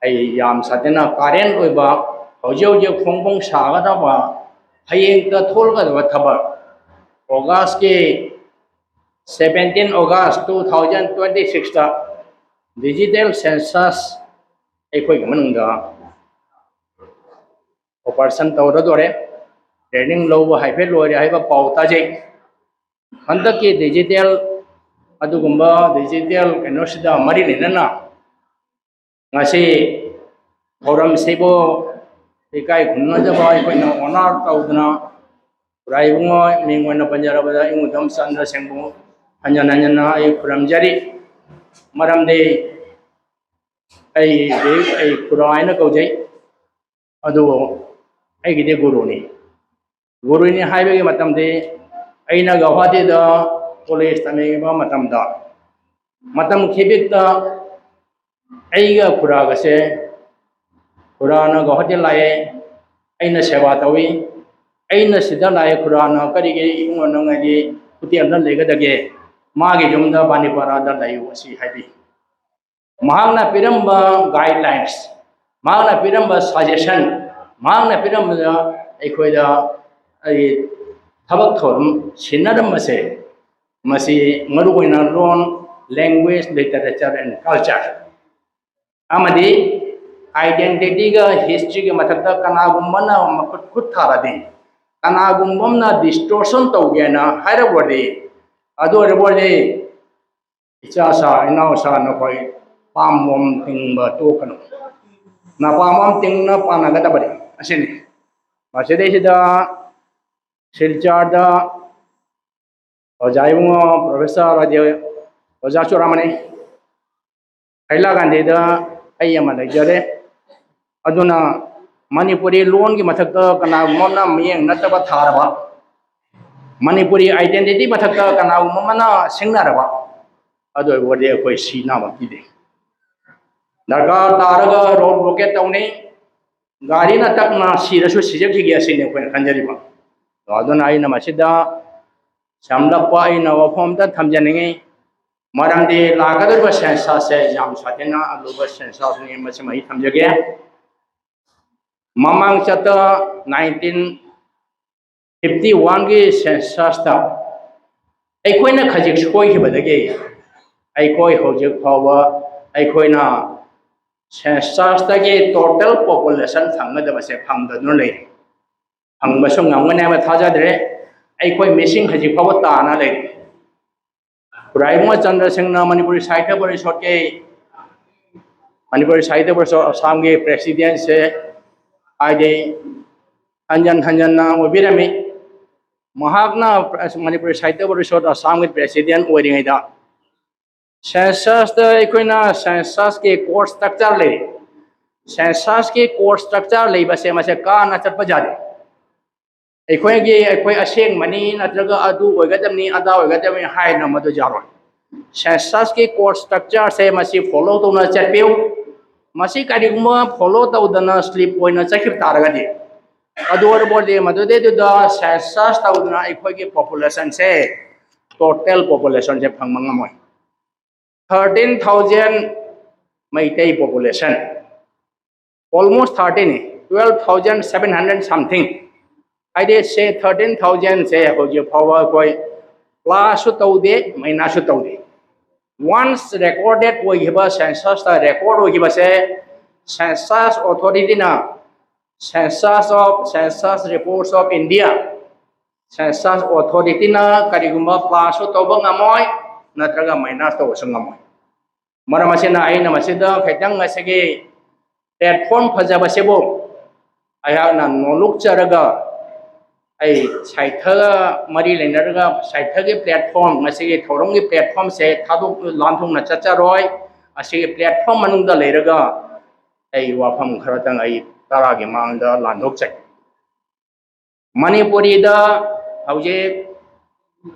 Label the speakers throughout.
Speaker 1: ai yam satina karen oiba hojau je khongbong saga da ba hayeng ta thol ga da thaba August ke 17 August 2026 ta digital census ai khoi manung da operation tawra dore training lo ba haife lo re haiba pau ta je handa ke digital adugumba digital kano sida mari ne na ngasi forum sebo ikai khunna jaba aikoina honor taudna raibungo mingwana panjarabada ingudam sandra sengbu anjana anjana ai kuramjari maramde ai kuraina kaujai adu ai gide guru ni haibe matamde aina gawhati da college tame ba matam khibik ta aiga kuraga se kurana gawhati lae aina seva tawi aina sida lae kurana karige ingona ngadi puti amda legadage magi jumda banipara da layu si haibi mahangna piramba guidelines mahangna piramba suggestion mahangna piramba aikoida ai thabak thorum sinaram mase masi marugoina loan language literature and culture amadi identity ga history ga mathakta kanagumana makut khut tharadi kanagumna distortion tawgena hairabodi adu rebodi icha sa inau sa no koi pamom tingba to kanu na pamom ting na panaga tabari asini masede sida silchar da ojaimu professor adio oja churamani haila gandhi da ayama lejare aduna manipuri loan gi mathakta kana momna miyeng nataba tharaba manipuri identity mathakta kana momna singnaraba adu wode koi sina ba kide daga taraga road blockade tawni gari na takna sirasu sijaki gi asine koi khanjariba aduna aina masida samlappa aina wafom ta thamjaningi maramdi lagadaba census se jam satina aluba census ni masimai thamjage mamang chata 1951 gi census ta aikoina khajik soi hibadage aikoi hojik phawa aikoina census ta ge total population thangada se phangda no le phangba song ngamne ba thajadre aikoi missing hajik phawa ta na le Raimo Chandra Singh na Manipuri Sahitya Parishad ke Manipuri Sahitya Parishad Assam ke president se aje Anjan na obirami mahakna Manipuri Sahitya Parishad Assam ke president oiringai da census da ekoina census ke core structure le census ke core structure le ba se ma se ka na chat pajade ekoi aseng mani natraga adu oigadamni ada oigadamni hai na madu jaro census ke core structure se masi follow to na chatpeu masi kariguma follow to dana slip oina chakhip taragadi adu or bode madu de da census to na ekoi ke population se total population se phangmangamoi 13,000 Maitai population almost 12,700 something I did say 13,000 say hoje power koi plus taude maina su taude once recorded wo giba census ta record wo giba se census authority na census reports of India census authority na karigumba plus tauba ngamoi natraga maina to sangamoi maramasina aina masida khaitang asege platform phajaba sebo aya na noluk charaga ai saitha mari lenarga saitha ge platform masige thorong ge platform se thaduk lanthung na chacha roi asige platform manung da leraga ai wafam kharatang ai tara ge mang da landok chai manipuri da hauje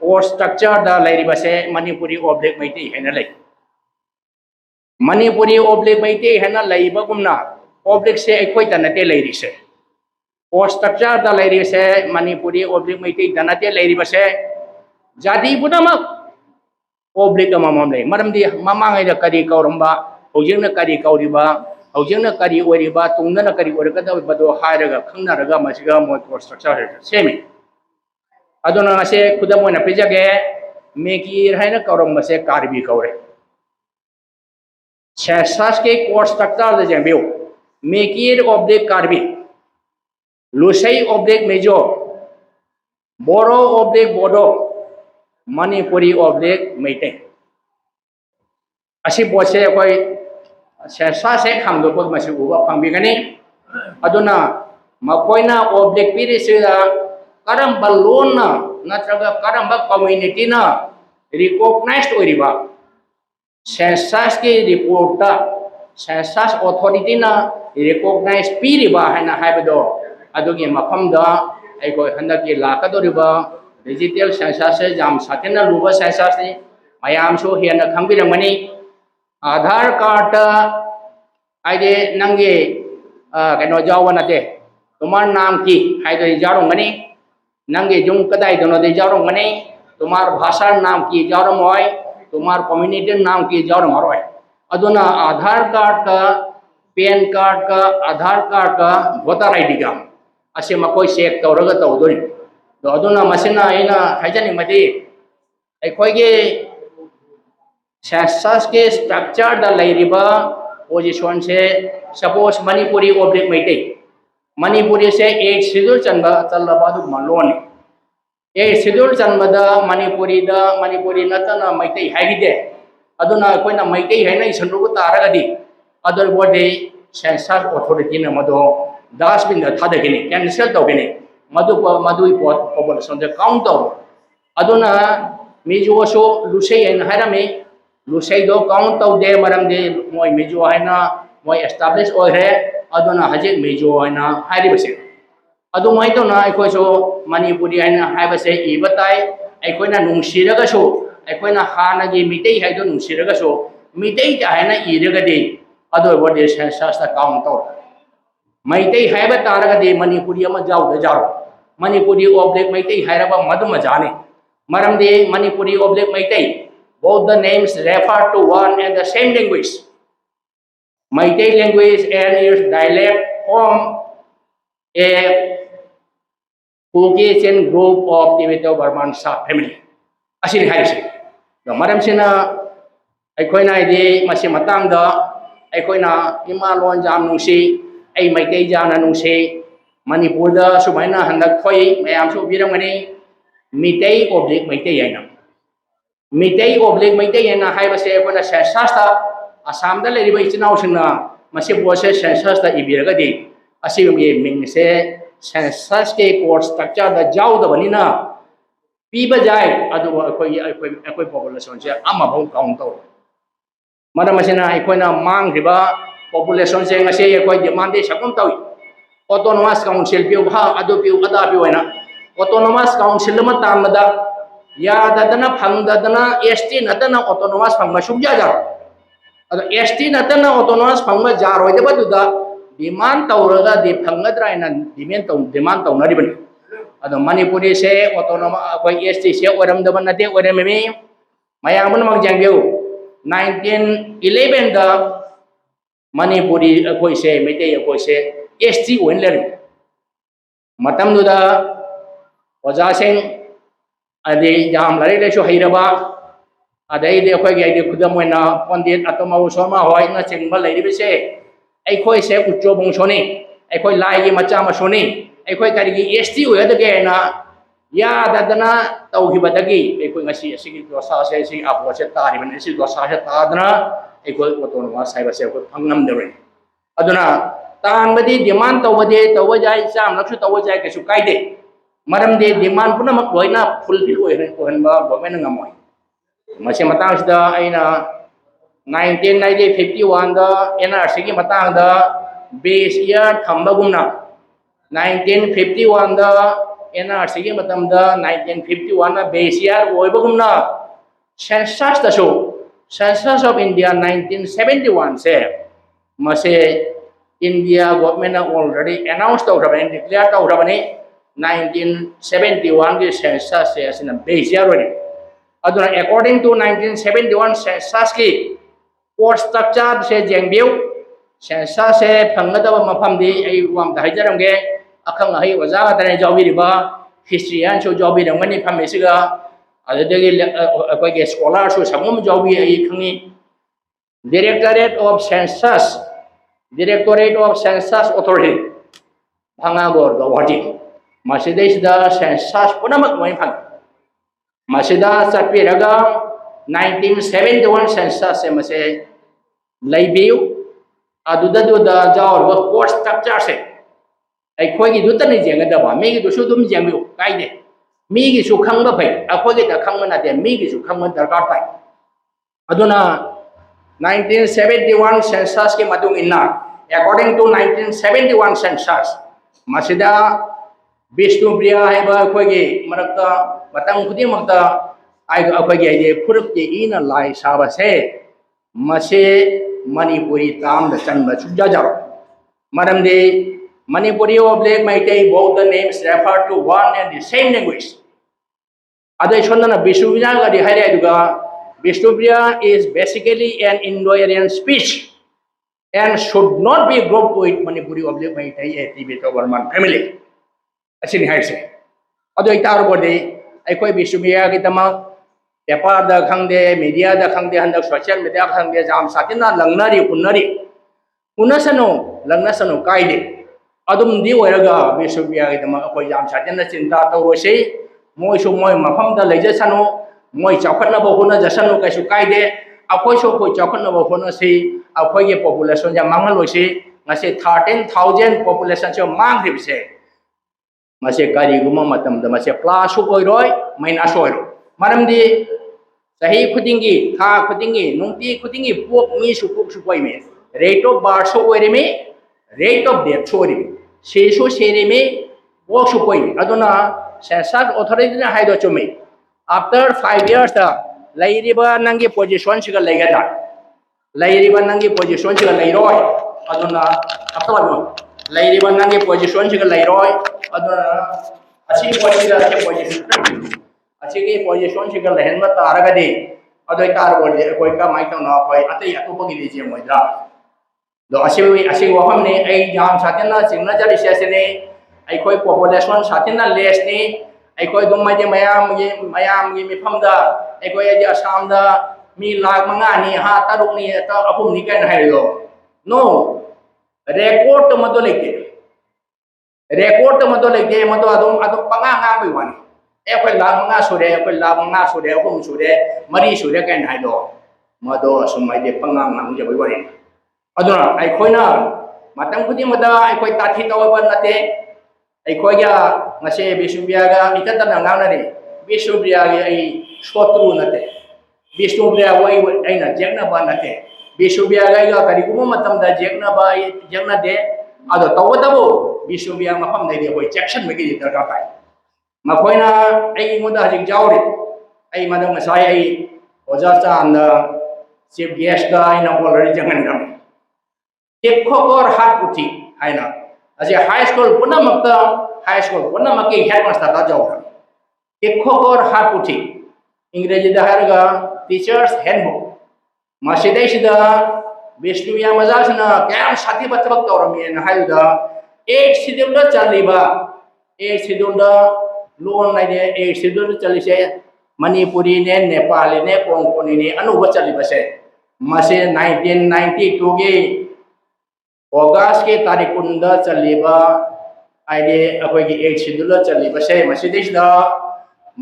Speaker 1: or structure da lairi base manipuri oblique maiti hena lai manipuri oblique maiti hena lai bagumna oblique se ekoi ta nate lairi se or structure da lairi se manipuri oblique maiti danate lairi base jadi budamak oblique amamam lai maramdi mamangai da kari kauramba hojingna kari kauriba ꯍꯧꯖꯤꯛꯅ ꯀꯔꯤ ꯑꯣꯏꯔꯤꯕ ꯇꯨꯡꯗꯅ ꯀꯔꯤ ꯑꯣꯏꯔꯛꯀꯗꯕꯗꯣ ꯍꯥꯏꯔꯒ ꯈꯪꯅꯔꯒ ꯃꯁꯤꯒ ꯃꯣꯏ course structure ꯁꯦꯝꯃꯤ ꯑꯗꯨꯅ ꯉꯁꯤ ꯈꯨꯗꯝ ꯑꯣꯏꯅ ꯄꯤꯖꯒꯦ ꯃꯦꯀꯤꯔ ꯍꯥꯏꯅ ꯀꯧꯔꯝꯕꯁꯦ ꯀꯥꯔꯕꯤ ꯀꯧꯔꯦ ꯁꯦꯟꯁꯁꯀꯤ ꯀꯣꯔꯁ ꯁ꯭ꯇ꯭ꯔꯛꯆꯔꯗ ꯌꯦꯡꯕꯤꯌꯨ ꯃꯦꯀꯤꯔ ꯑꯣꯕꯖꯦꯛ ꯀꯥꯔꯕꯤ ꯂꯨꯁꯩ ꯑꯣꯕꯖꯦꯛ ꯃꯦꯖꯣ बोरो ऑब्जेक्ट बोडो मणिपुरी ऑब्जेक्ट मैते असी पोसे कोई सेंसा से खामदोको मसी उबा फंबिगनी अदुना मकोइना ऑब्जेक्ट पिरिसिदा करम बलोना नत्रगा करम ब कम्युनिटी ना रिकॉग्नाइज्ड ओरिबा सेंसस के रिपोर्ट सेंसस अथॉरिटी ना रिकॉग्नाइज पिरिबा हैना हाइबदो अदुगी मफमदा अखोई हंदकी लाकदोरिबा डिजिटल सेंसस से जाम साथेना लुबा सेंसस नि मयामसु हेना खंबिरमनी आधार कार्ड आइदे नंगे कनो जावा नते तुम्हार नाम की हाइदो जारोंगनी नंगे जुम कदाई दोनो दे जारोंगनी तुम्हार भाषा नाम की जारोमोय तुम्हार कम्युनिटी नाम की जारोमरोय अदुना आधार कार्ड का पैन कार्ड का आधार कार्ड का वोटर आईडी का असे मकोई चेक तौरगा तौदोनि दो अदुना मसिना आइना हाइजनि मदि अखोइगे सेंसस के स्ट्रक्चर द लैरिबा पोजीशन से सपोज मणिपुरी ऑब्जेक्ट मैते मणिपुरी से एक शेड्यूल चनबा चलबा दु मलोन एक शेड्यूल चनबदा मणिपुरी नतना मैते हाइगिदे अदुना अखोइना मैते हाइना इसनरुगु तारगदि अदर बॉडी सेंसस अथॉरिटी न मदो डस्टबिन द थादगिनि कैंसल तौगिनि मदुई पॉपुलेशन दे काउंट तौ अदुना मिजोसो लुसै एन हाइरामे लुसै दो काउंट तौ दे मरम दे मोय मिजो हाइना मोय एस्टैब्लिश ओइरे अदुना हजे मिजो हाइना हाइरिबसे अदु मोय तो ना अखोइसो मणिपुरी हाइना हाइबसे इबताय अखोइना नुंसिरगसो अखोइना हानागी मिटै हाइदो नुंसिरगसो मिटै ता हाइना इरगदे अदो बॉडी सेंसस द काउंट तौ मैतै हाइबा तारगदे मणिपुरी अमा जाउदा जारो मणिपुरी ऑब्जेक्ट मैतै हाइरबा मदुमा जाने मरमदे Manipuri object Meitei both the names refer to one and the same language Meitei language and its dialect form a Caucasian group of Tibeto-Burman subfamily asini haise the maram sina aikoina ide masi matang da aikoina imalon jam nungsi ai Meitei jana nungsi Manipur da sumaina handak khoi mayam su biramani Meitei object Meitei aina Meitei object Meitei एना हाइबसे कोना census ता असम दा लेरिबा इचनाउ सिंना मसे बोसे census ता इबिरगदि असि मे मिंगसे census के course structure दा जाउ दा बनिना पीबा जाय अदु अखोई पॉपुलेशन से अमा भौ काउंट तो मरा मसेना अखोइना मांगरिबा पॉपुलेशन से ngase अखोइ डिमांड दे सकम तौ ऑटोनोमस काउंसिल पिउ भा अदु पिउ अदा पिउ हैना ऑटोनोमस काउंसिल म तामदा या ददना फंगदना एसटी नतना ऑटोनोमस फंग सुबजा जा अद एसटी नतना ऑटोनोमस फंग जारोय दे बदुदा डिमांड तौरगा दे फंगद्रायना डिमांड तौनरिबनि अद मणिपुरी से ऑटोनोमस अखोय एसटी से ओरम दबन नते ओरमेमी मयामन मग जांगबिउ 1911 दा मणिपुरी अखोय से मेते अखोय से एसटी ओइन लेर मतम दुदा ओजा सिंह अदे जाम लारे लेसो हैरबा अदै दे अखोय गे खुदम ओइना पंडित अतमाउ शर्मा होय न चिंबा लैरिबसे अखोय से उच्चो बंशोनी अखोय लाइगी मचा मसोनी अखोय करिगी एसटी ओयदगे ना या ददना तौहिबदगी अखोय ngasi asigi dosa se sing apo se तारिबन asigi dosa se तादना अखोय ऑटोनोमस हाइबसे अखोय फंगम दरे अदुना तानबदी डिमांड तौबजाय चाम लक्षु तौबजाय केसु कायदे मरम दे डिमांड पुनम लोइना फुलफिल ओहनबा गवर्नमेंट ngमोय मसे मतंग सिदा आइना 1951 दा एनआरसी की मतंग दा बेस ईयर थंबगुमना 1951 दा एनआरसी की मतम दा 1951 ना बेस ईयर ओइबगुमना सेंसस दसो सेंसस ऑफ इंडिया 1971 से मसे इंडिया गवर्नमेंट ऑलरेडी अनाउंस तौरबने डिक्लेयर तौरबने 1971 के सेंसस से असना बेस ईयर ओने अदुना अकॉर्डिंग टू 1971 सेंसस की कोर्स स्ट्रक्चर से जेंगबिउ सेंसस से फंगदब मफमदी आई वाम दाइजरंगे अखंग हई ओजा गतने जाविरिबा हिस्ट्रियन सो जाविरंगनी फमेसिगा अदगी अखोगे स्कॉलर सो समम जावि आई खंगी Directorate of Census Authority Bangagor Gawati Masideshda Census Punamak Waipang Masida Sapiraga 1971 Census Mase Laibiu Aduda Jaur Court Structure Se Akwagi Dutani Jangadaba, Migi to Shudum Jamu, Kaide Migi Sukanga Pay, Akwagi the Kamana, Migi Sukaman Dargatai Aduna 1971 census के मधुम इन्ना according to 1971 census मसीदा Vishnupriya है बाकोगे मरकता मतंग खुदी मरकता आय अकोगे ये पुरुष के इन लाई साबसे मसे मणिपुरी ताम दचन बचुजा जाओ मरम दे Manipuri object Meitei both the names refer to one and the same language अदे छोड़ना विष्णुप्रिया का दिखाई दे दुगा Vishnupriya is basically an Indo-Aryan speech and should not be grouped with Manipuri object by Tibeto Burman family. Asin Haise. Ado itar bode, I quite Vishnupriya Gitama, Tapa the Kangde, media the Kangde and the social media Kangde Jam Satina, Langnari, Punari. Unasano, Langnasano, Kaide. Adum di Weraga, Vishnupriya Gitama, Jam Satina Cinta Rose, Moishu Moy Mafam the Legisano. Moi chakna bahuna jasanu kaisu kaide akoi so koi chakna bahuna se akoi ge population ja mangal loise ngase 13,000 population se mang dib se ngase kari guma matam da ngase plus koi roi minus oi maram di sahi khudingi tha khudingi nungti khudingi pok mi su pok su koi me rate of birth so oi me rate of death so oi se so se me pok su koi aduna census authority na haido chume After 5 years, Lairiba Nangi position she got like that. Lairiba Nangi position she got like Roy. Aduna, after one, Lairiba Nangi position she got like Roy. Aduna, Achi position. Achi position she got the helmet Aragadi. Other car was there, Koika Michael Noy, Ati Atupagilium with that. The Ashi Wahamne, A Jam Satina, Signature Sesame, I call population Satina Lesney. Aikoi dum mai de mayam gi mi phamda aikoi ji asam da mi lakh manga ni ha taruk ni ta apum ni kan hai lo no record to mado leke mado adum panga nga bai wan aikoi lakh manga sure apum sure mari sure kan hai lo mado asumai de panga nga je bai wan aduna aikoi na matang khudi mada aikoi tathi tawa ban nate Aikoya ngase Vishnupriya itata nangana Vishnupriya ai shotru nate Vishnupriya wai aina jegna ba nate Vishnupriya ga kariguma matam da jegna ba jegna de ado tawatabo Vishnupriya mafam dai de hoi section megi darka pai makoina ai moda hajik jawri ai madam ngasai ai oja cha and chief guest ga ina already jangan dam tekhokor hat uthi aina As a high school, Punamaki headmaster Tajau. Ekokor Haputi. Ingreji the Haraga, teachers handbook. Masidesh the Vishnuya Mazasana, Cam Satibatorami and Haida, 8 Sidula Chaliba, 8 Sidula, Loan like 8 Sidula Chalisha, Manipuri, Nepal, Nepon, Anuva Chalibase. Mase 1992 August के तारीख कुंडा चलेगा eyed अकोई की 8 schedule चलेगा से मसीदेश दा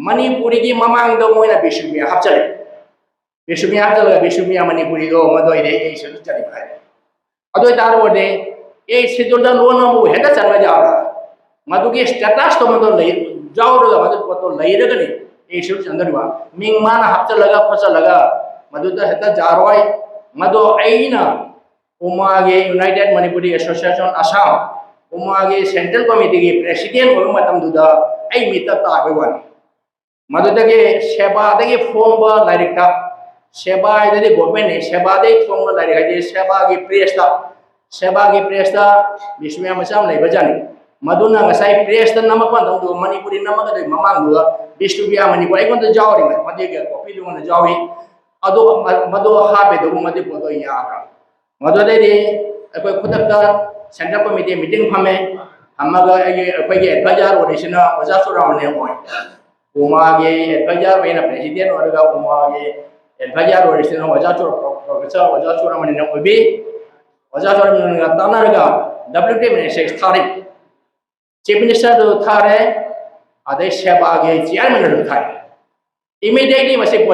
Speaker 1: मणिपुरी की ममांग दो Moina विश्वमिया half चलेगा विश्वमिया मणिपुरी दो मदो इधे 8 शेड्यूल चलेगा है अदो तार बोले 8 शेड्यूल दा लोन मो हेदा चलवा जाओ मदो की स्टेटस तो मदो ले जाओ रो मदो तो ले रगनी 8 शेड्यूल चंदर बा मिंग मान हाफ चलेगा फसा लगा मदो तो हेदा जारोय मदो आइना Umage United Manipuri Association Assam, Umage Central Committee President Urumatam Duda, I meet up everyone. Madudage Sheba de form Larika, Sheba the government, Sheba de form Larika, Sheba gi Presta, Vishwamasam Labajani. Maduna Masai Presta Namapan, Manipuri Namaka, Mamanga, Vishubia Manipur, I want the Jawri, Madiga, copy on the Jawi, Ado Mado Habe, the Umadipo Yara. Madode अखोई खुदकता central committee meeting फमे हमगा अखोई adviser ओडिशना ओजा सुरामने होय उमागे एडवाइजर वेना प्रेसिडेंट ओरगा उमागे एडवाइजर ओडिशना ओजा सुर प्रोफेसर ओजा सुरामने ने ओबी ओजा सुरामने तानारगा WT मिनिस्टर थारे चीफ मिनिस्टर दो थारे आदे सेबागे चेयरमैन दो थारे immediately masih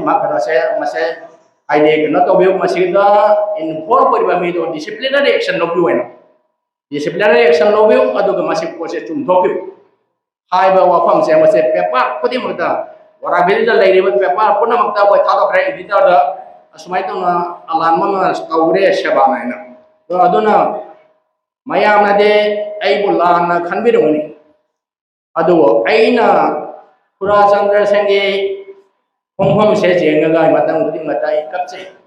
Speaker 1: makna saya ide kena tahu biar masih kita inform peribadi itu disciplinary action lobiu ena disciplinary action lobiu adu ke masih proses cumtopiu hai bawa fam saya masih paper kodi makta orang beli dah lagi ribet paper pun nak makta kau thada kaya editor dah semua itu na alarm na kawure sebana ena so adu na mayam na de ai bulan na khanbiru ni adu ai na Pura Chandra Sengge Hong se jengaga matang uti matai kapse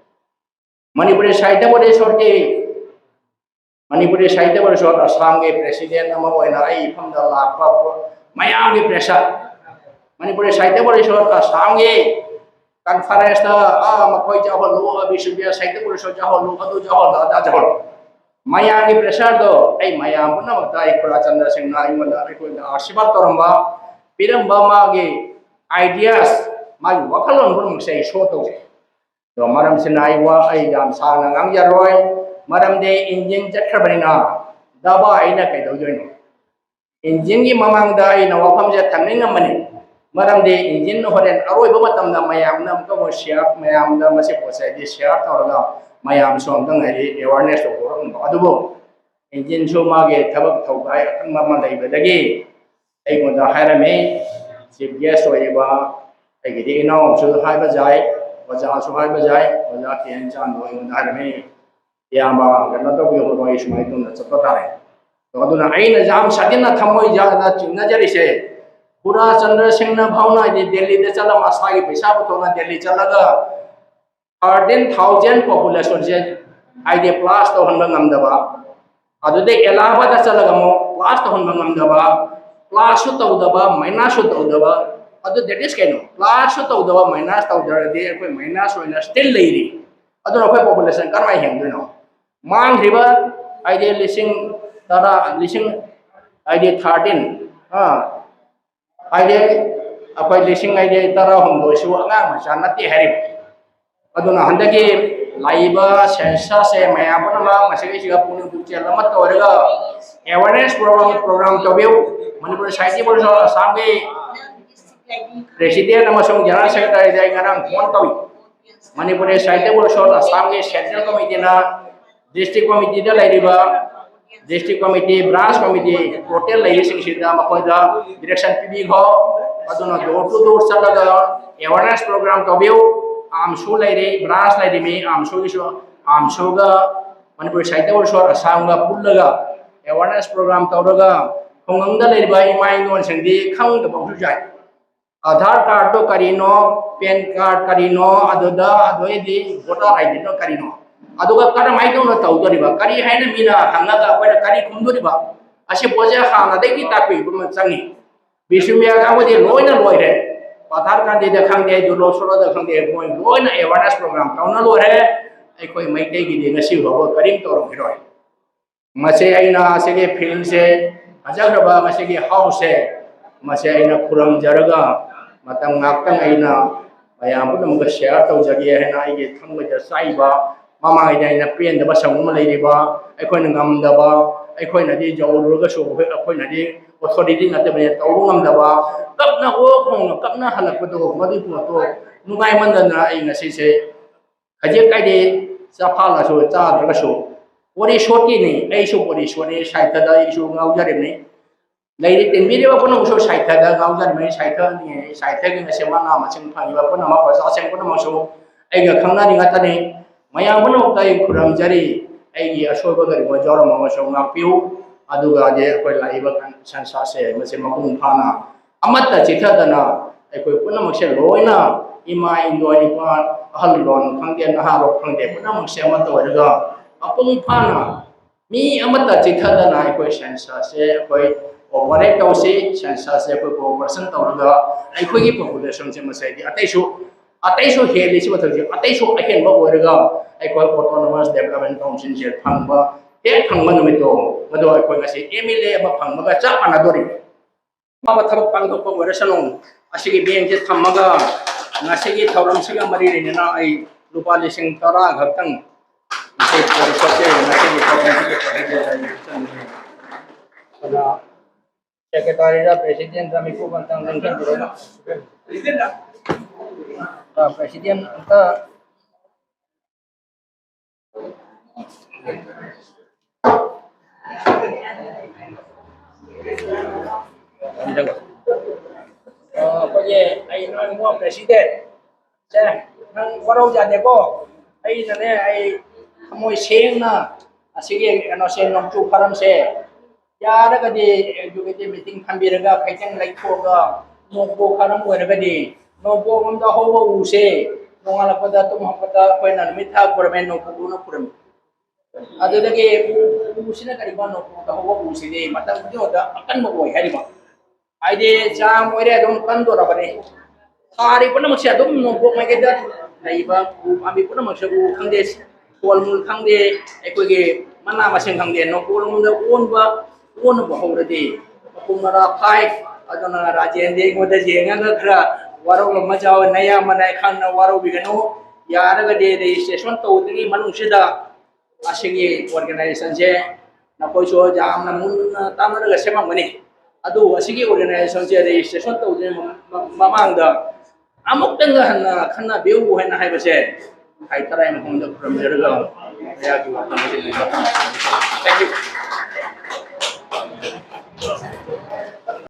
Speaker 1: Manipuri Sahitya Bodheswar ke Manipuri Sahitya Bodheswar Assam ke president nama oina ai phamda lakpa mayam ke pressure Manipuri Sahitya Bodheswar Assam ke conference ta makoi jahol lo Vishwabhya Sahitya Bodheswar jahol lo adu jahol ada jahol mayam ke pressure do ai mayam puna matai Pura Chandra Sengge ai mala ai ko ashirwad toramba Pirang bamage ideas mai wakalon pun mesti shoto do maram sinai wa ai jam sang ngang jaroi maram de engine chakhabarina daba aina kai do joino engine gi mamang da aina wafam ja thamning ngamani maram de engine no horen aroi ba matam na mayam nam ko share mayam da mase posai di share tawra mayam som dang ai awareness to ko adubo engine so mage thabak thaukai akang mama dai badagi ai mo da harame chief guest oiba ai gidi ino su hai ba jai oja su hai ba jai oja tian chan no mo da harame ya ba ganna to bi ho roi smai to na chapta tare to aduna ai na jam sadina thamoi ja na chingna jari se Pura Chandra Singh na bhauna di Delhi de chala masai paisa to na Delhi chala ga 13,000 population je ai de plus to hanba ngam da ba adu de Allahabad chala ga mo plus to hanba ngam da ba plus to daba minus to daba adu that is kaino plus to daba minus to daba de koi minus oina still leiri adu no koi population karmai hem do no mang river idea listing tara listing idea 13 idea apai listing idea tara hom do su anga ma sanati hari adu na handaki laiba sensa se maya bana ma masih siga punu buce lamat to orega awareness program to biu Manipur Sahitya Bodheswar Assam ke Presiden amasung General Secretary jai ngarang phone tawi Manipur Sahitya Bodheswar Assam ke Central Committee na District Committee da lairiba District Committee Branch Committee total lairi sing sida makoi da direction PB go aduna door to door salaga awareness program to biu am su lairi branch lairi me am su ga Manipur Sahitya Bodheswar Assam ga pullaga awareness program tawraga Hong da lei bai mai non sing di khang da bau jai Aadhaar card to karino PAN card karino adoda adoi di voter ID no karino aduga kara mai to na tau dori ba kari haina mina hanga ga pa kari khum dori ba ase boja khana dai ki tapi bu changi bisumya ga mo di loina loire Aadhaar card de khang de du lo soro da khang de moi loina awareness program taw na lo re ai koi mai dai gi de ngasi ho karim to ro hiroi mase aina ase ge film se ajagraba masigi house mase aina kurang jaraga matang ngakang aina mayam pun mga share taw jagi hena ige thangba ja saiba mama aina pen da basang ma leiri ba aikoi ngam da ba aikoi na di jawruga so aikoi na di authority na te bane taw ngam da ba kapna o khong kapna halak do madi pu to nugai man da na ai ngasi se kaje kai de sa phala so cha daga so Body shorty ni, ay so body shorty, saita da isu ngau jarim ni. Lagi tin video pun usul saita da ngau jarim ni saita ni nasi mana macam pangi pun nama pasal seng pun masuk. Ay ga khangna ni ngata ni, maya pun utai kuram jari, ay asal ko dari majar masuk ngau piu, adu ga je apa lagi bakan sansa se macam makun pana. Amat ta cita da na, ay ko pun macam loina, ima indo ni pan, hal lon khangdian harok khangdian pun macam amat tu ada. Apung pana mi amata chitha da na koi sensa se koi operate to se sensa se koi operation to ga ai koi gi population se masai di atai su ꯑꯇꯩꯁꯨ ꯍꯦꯜꯂꯤꯁꯤ ꯃꯊꯛꯁꯤ ꯑꯇꯩꯁꯨ ꯑꯍꯦꯟꯕ ꯑꯣꯏꯔꯒ ꯑꯩꯈꯣꯏ autonomous development ꯀꯥꯎꯟꯁꯤꯜꯁꯦ ꯐꯪꯕ ꯍꯦꯛ ꯐꯪꯕ ꯅꯨꯃꯤꯠꯇꯣ ꯃꯗꯨ ꯑꯩꯈꯣꯏ ꯉꯁꯤ MLA ꯑꯃ ꯐꯪꯕꯒ ꯆꯞ ꯃꯥꯟꯅꯗꯣꯔꯤ ꯑꯐꯕ ꯊꯕꯛ ꯄꯥꯡꯊꯣꯛꯄ ꯑꯣꯏꯔꯁꯅꯨ ꯑꯁꯤꯒꯤ ꯕꯦꯡꯛꯁꯦ ꯊꯝꯃꯒ ꯉꯁꯤꯒꯤ ꯊꯧꯔꯝꯁꯤꯒ ꯃꯔꯤ ꯂꯩꯅꯅ ꯑꯩ ꯂꯨꯄꯥ 10,10 ꯈꯛꯇꯪ ꯉꯁꯤ ꯄꯣꯠꯁꯦ ꯉꯁꯤꯒꯤ ꯊꯧꯔꯝꯁꯤꯒꯤ ꯑꯗꯨꯅ Secretary President Miku Bantang Lengken Presiden kita ai nói mua President che nang warau ja de ko ai na ne ai moi seng na asige ano se nong chu pharam se यारगदी executive meeting थंबिरगा फैचंग लाइथोगा नोबो खरम ओरगदी नोबो हमदा होबो उसे नोंगालपदा तुम हमपदा कोइना मिथा पुरमेन नोबो न पुरम अदुदगे उसिना करिबा नोबो दा होबो उसे दे मतम जोदा अकन मो होय हरिबा आइदे चाम ओरे दम कंदो रबने थारी पुन मक्से दम नोबो मगेदा लाइबा आमी पुन मक्से उ खंदे कोलमुल खंदे एकोगे मना मसें खंदे नोबो मुंदा ओनबा ओन बहुरदी पुंगरा फाइ अदना राजेंद्र गोदा जेंगा खरा वारो मजाव नया मनाय खान वारो बिगनो यारगदे रजिस्ट्रेशन तौदगी मनुसिदा असिगी ऑर्गेनाइजेशन जे नकोइसो जामना मुन तामरगा सेमंगनी अदु असिगी ऑर्गेनाइजेशन जे रजिस्ट्रेशन तौदे ममांगदा अमुक्तंग हन्ना खन्ना बेउ हेना हाइबसे हाइतराय मखंदा प्रमजरगा यागी वातन थैंक यू